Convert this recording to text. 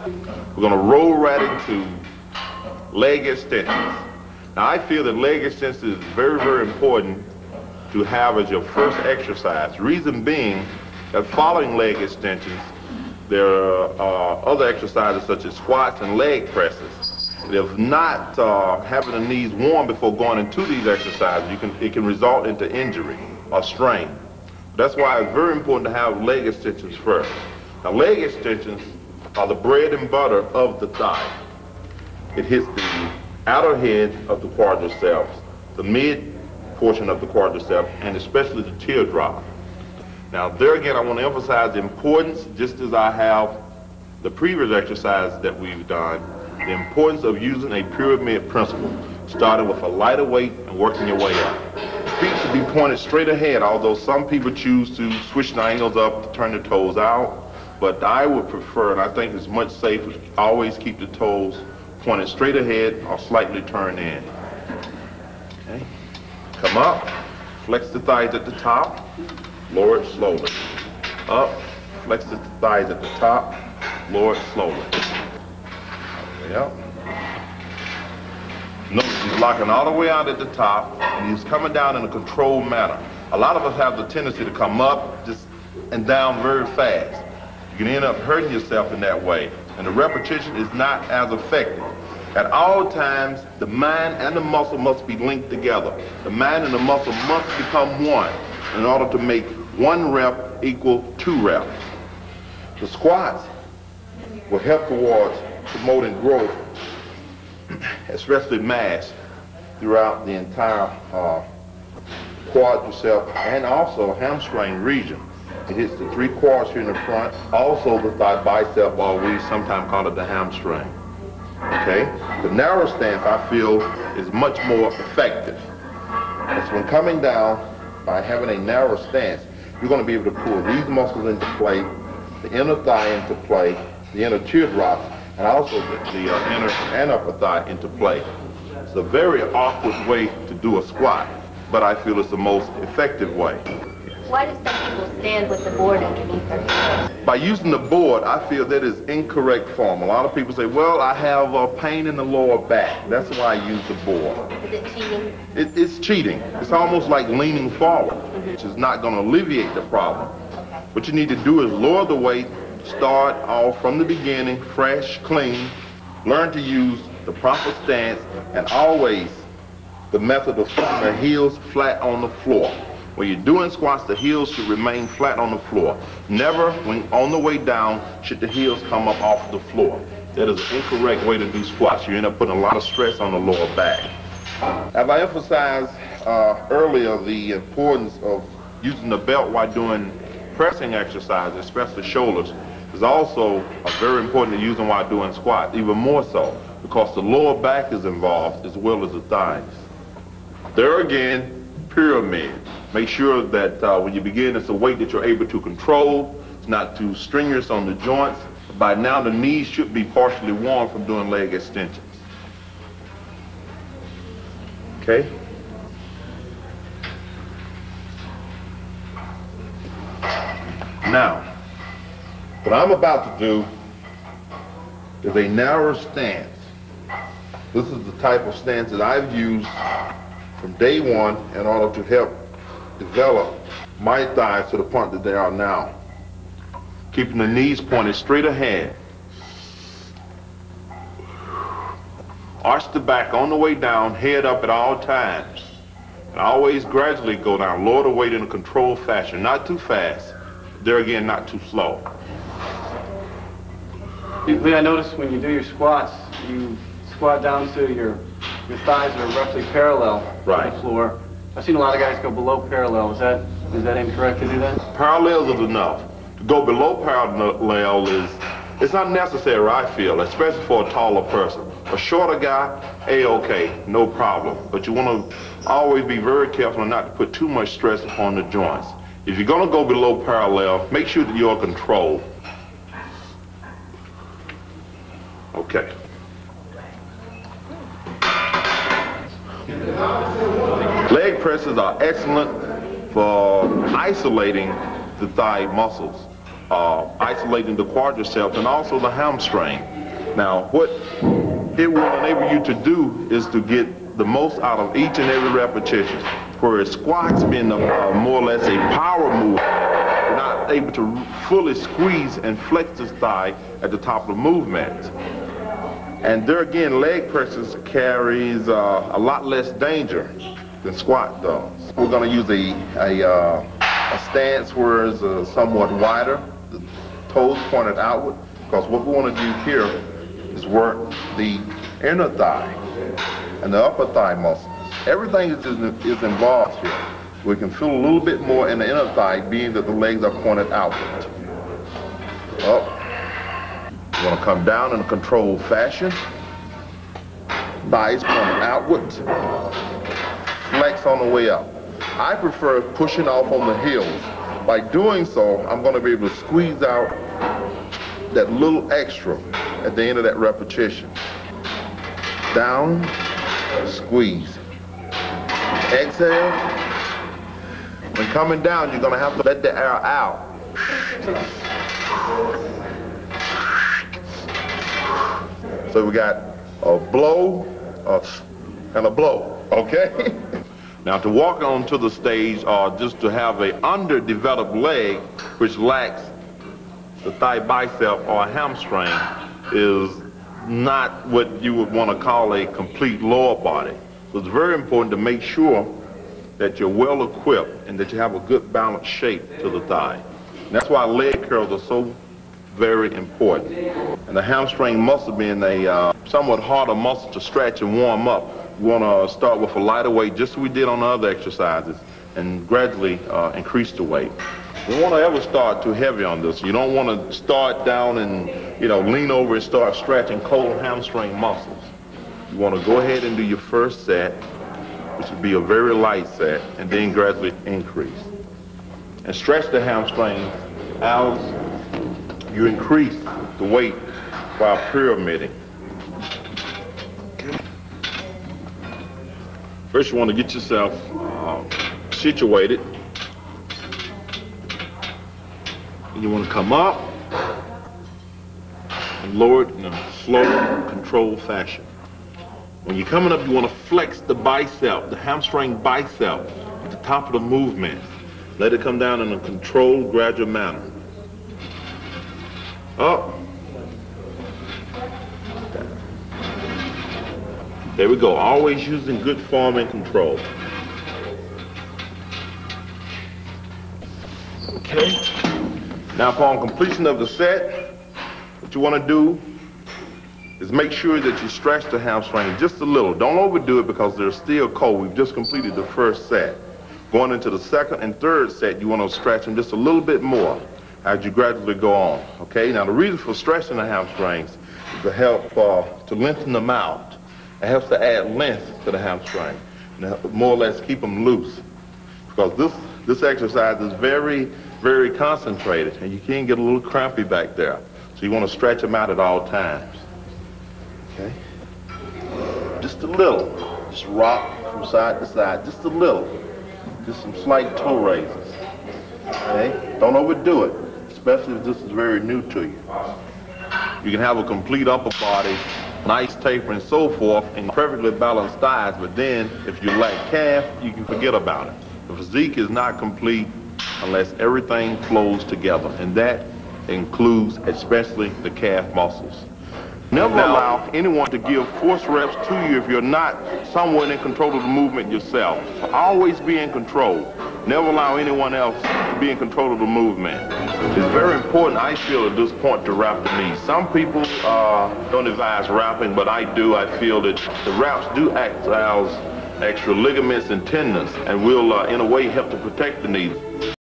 We're going to roll right into leg extensions. Now I feel that leg extensions is very, very important to have as your first exercise. Reason being that following leg extensions, there are other exercises such as squats and leg presses. If not having the knees warm before going into these exercises, it can result into injury or strain. That's why it's very important to have leg extensions first. Now leg extensions are the bread and butter of the thigh. It hits the outer head of the quadriceps, the mid portion of the quadriceps, and especially the teardrop. Now there again, I want to emphasize the importance, just as I have the previous exercise that we've done, the importance of using a pyramid principle, starting with a lighter weight and working your way up. Feet should be pointed straight ahead, although some people choose to switch the angles up to turn the toes out. But I would prefer, and I think it's much safer, to always keep the toes pointed straight ahead or slightly turned in. Okay. Come up, flex the thighs at the top, lower it slowly. Up, flex the thighs at the top, lower it slowly. Yep. Notice he's locking all the way out at the top, and he's coming down in a controlled manner. A lot of us have the tendency to come up and down very fast. You can end up hurting yourself in that way, and the repetition is not as effective. At all times, the mind and the muscle must be linked together. The mind and the muscle must become one in order to make one rep equal 2 reps. The squats will help towards promoting growth, especially mass, throughout the entire quadricep and also hamstring region. It hits the 3 quads here in the front, also the thigh bicep, or we sometimes call it the hamstring. Okay? The narrow stance, I feel, is much more effective. It's when coming down, by having a narrow stance, you're going to be able to pull these muscles into play, the inner thigh into play, the inner teardrop, and also the inner and upper thigh into play. It's a very awkward way to do a squat, but I feel it's the most effective way. Why do some people stand with the board underneath their head? By using the board, I feel that is incorrect form. A lot of people say, well, I have pain in the lower back. That's why I use the board. Is it cheating? It's cheating. It's almost like leaning forward, which is not going to alleviate the problem. Okay. What you need to do is lower the weight, start off from the beginning, fresh, clean, learn to use the proper stance, and always the method of putting the heels flat on the floor. When you're doing squats, the heels should remain flat on the floor. Never, when on the way down, should the heels come up off the floor. That is an incorrect way to do squats. You end up putting a lot of stress on the lower back. As I emphasized earlier, the importance of using the belt while doing pressing exercises, especially shoulders, is also very important to use them while doing squats, even more so, because the lower back is involved as well as the thighs. There again, pyramid. Make sure that when you begin, it's a weight that you're able to control. It's not too strenuous on the joints. By now, the knees should be partially warm from doing leg extensions. Okay? Now, what I'm about to do is a narrow stance. This is the type of stance that I've used from day one in order to help develop my thighs to the point that they are now. Keeping the knees pointed straight ahead. Arch the back on the way down, head up at all times. And always gradually go down. Lower the weight in a controlled fashion, not too fast. There again, not too slow. Usually I notice when you do your squats, you squat down so your thighs are roughly parallel to the floor. I've seen a lot of guys go below parallel. Is that incorrect to do that? Parallel is enough. To go below parallel it's unnecessary, I feel, especially for a taller person. A shorter guy, A-okay, no problem. But you want to always be very careful not to put too much stress upon the joints. If you're going to go below parallel, make sure that you're controlled. Okay. Leg presses are excellent for isolating the thigh muscles. isolating the quadriceps and also the hamstring. Now, what it will enable you to do is to get the most out of each and every repetition. Whereas squats being more or less a power move, you're not able to fully squeeze and flex this thigh at the top of the movement. And there again, leg presses carries a lot less danger than squat does. We're going to use a stance where it's somewhat wider, the toes pointed outward, because what we want to do here is work the inner thigh and the upper thigh muscles. Everything is involved here. We can feel a little bit more in the inner thigh, being that the legs are pointed outward. Up. We're going to come down in a controlled fashion. Thighs pointed outward. Flex on the way up. I prefer pushing off on the heels. By doing so, I'm going to be able to squeeze out that little extra at the end of that repetition. Down, squeeze. Exhale. When coming down, you're going to have to let the air out. So we got a blow, and a blow, okay? Now to walk onto the stage or just to have an underdeveloped leg which lacks the thigh bicep or hamstring is not what you would want to call a complete lower body. So it's very important to make sure that you're well equipped and that you have a good balanced shape to the thigh. And that's why leg curls are so very important. And the hamstring muscle being a somewhat harder muscle to stretch and warm up, you want to start with a lighter weight, just as we did on the other exercises, and gradually increase the weight. You don't want to ever start too heavy on this. You don't want to start down and, lean over and start stretching cold hamstring muscles. You want to go ahead and do your first set, which would be a very light set, and then gradually increase. And stretch the hamstrings as you increase the weight while pyramiding. First, you want to get yourself situated. And you want to come up and lower it in a slow, controlled fashion. When you're coming up, you want to flex the bicep, the hamstring bicep, at the top of the movement. Let it come down in a controlled, gradual manner. Up. There we go. Always using good form and control. Okay. Now, upon completion of the set, what you want to do is make sure that you stretch the hamstring just a little. Don't overdo it because they're still cold. We've just completed the first set. Going into the second and third set, you want to stretch them just a little bit more as you gradually go on. Okay. Now, the reason for stretching the hamstrings is to help to lengthen them out. It helps to add length to the hamstring, and more or less keep them loose. Because this exercise is very, very concentrated, and you can get a little crampy back there. So you want to stretch them out at all times. Okay? Just a little. Just rock from side to side, just a little. Just some slight toe raises. Okay? Don't overdo it, especially if this is very new to you. You can have a complete upper body, nice taper and so forth, and perfectly balanced thighs, but then if you lack calf, you can forget about it. The physique is not complete unless everything flows together, and that includes especially the calf muscles. Never allow anyone to give force reps to you if you're not somewhat in control of the movement yourself. So always be in control. Never allow anyone else to be in control of the movement. It's very important, I feel, at this point to wrap the knees. Some people don't advise wrapping, but I do. I feel that the wraps do act as extra ligaments and tendons and will, in a way, help to protect the knees.